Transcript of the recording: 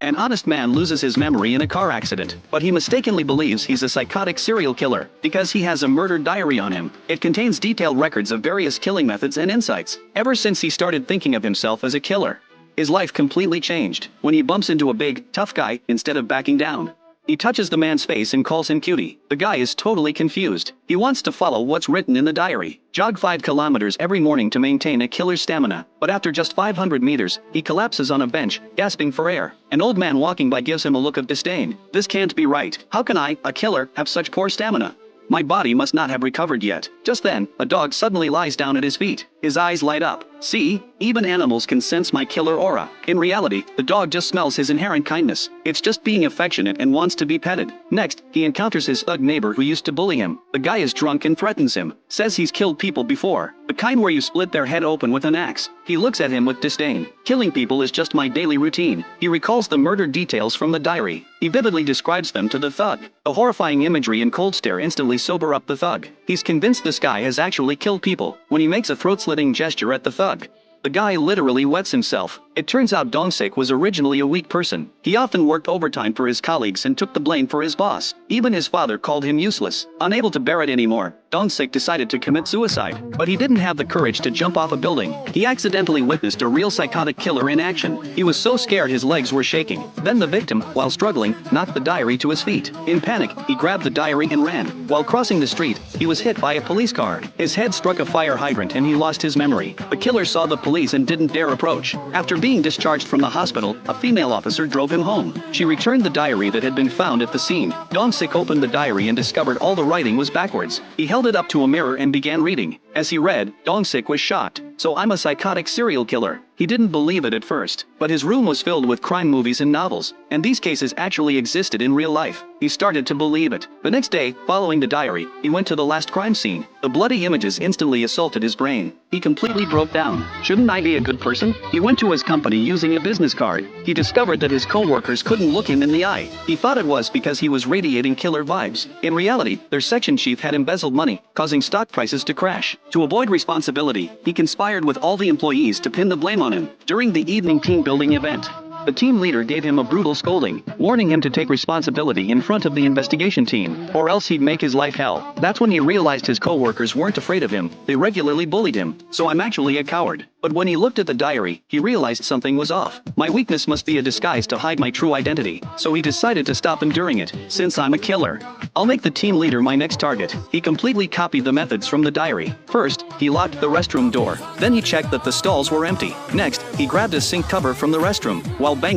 An honest man loses his memory in a car accident, but he mistakenly believes he's a psychotic serial killer because he has a murder diary on him. It contains detailed records of various killing methods and insights. Ever since he started thinking of himself as a killer, his life completely changed when he bumps into a big, tough guy instead of backing down. He touches the man's face and calls him cutie. The guy is totally confused. He wants to follow what's written in the diary. Jog 5 kilometers every morning to maintain a killer's stamina. But after just 500 meters, he collapses on a bench, gasping for air. An old man walking by gives him a look of disdain. This can't be right. How can I, a killer, have such poor stamina? My body must not have recovered yet. Just then, a dog suddenly lies down at his feet. His eyes light up. See, even animals can sense my killer aura. In reality, the dog just smells his inherent kindness. It's just being affectionate and wants to be petted. Next, he encounters his thug neighbor who used to bully him. The guy is drunk and threatens him. Says he's killed people before. The kind where you split their head open with an axe. He looks at him with disdain. Killing people is just my daily routine. He recalls the murder details from the diary. He vividly describes them to the thug. The horrifying imagery and cold stare instantly sober up the thug. He's convinced this guy has actually killed people when he makes a throat-slitting gesture at the thug. The guy literally wets himself. It turns out Dong-sik was originally a weak person. He often worked overtime for his colleagues and took the blame for his boss. Even his father called him useless. Unable to bear it anymore, Dong-sik decided to commit suicide. But he didn't have the courage to jump off a building. He accidentally witnessed a real psychotic killer in action. He was so scared his legs were shaking. Then the victim, while struggling, knocked the diary to his feet. In panic, he grabbed the diary and ran. While crossing the street, he was hit by a police car. His head struck a fire hydrant and he lost his memory. The killer saw the police and didn't dare approach. After being discharged from the hospital, a female officer drove him home. She returned the diary that had been found at the scene. Dong-sik opened the diary and discovered all the writing was backwards. He held it up to a mirror and began reading. As he read, Dong-sik was shocked. So I'm a psychotic serial killer. He didn't believe it at first, but his room was filled with crime movies and novels, and these cases actually existed in real life. He started to believe it. The next day, following the diary, he went to the last crime scene. The bloody images instantly assaulted his brain. He completely broke down. Shouldn't I be a good person? He went to his company using a business card. He discovered that his co-workers couldn't look him in the eye. He thought it was because he was radiating killer vibes. In reality, their section chief had embezzled money, causing stock prices to crash. To avoid responsibility, he conspired with all the employees to pin the blame on him. During the evening team building event, the team leader gave him a brutal scolding, warning him to take responsibility in front of the investigation team, or else he'd make his life hell. That's when he realized his co-workers weren't afraid of him. They regularly bullied him. So I'm actually a coward. But when he looked at the diary, he realized something was off. My weakness must be a disguise to hide my true identity. So he decided to stop enduring it. Since I'm a killer, I'll make the team leader my next target. He completely copied the methods from the diary. First, he locked the restroom door. Then he checked that the stalls were empty. Next, he grabbed a sink cover from the restroom. While banging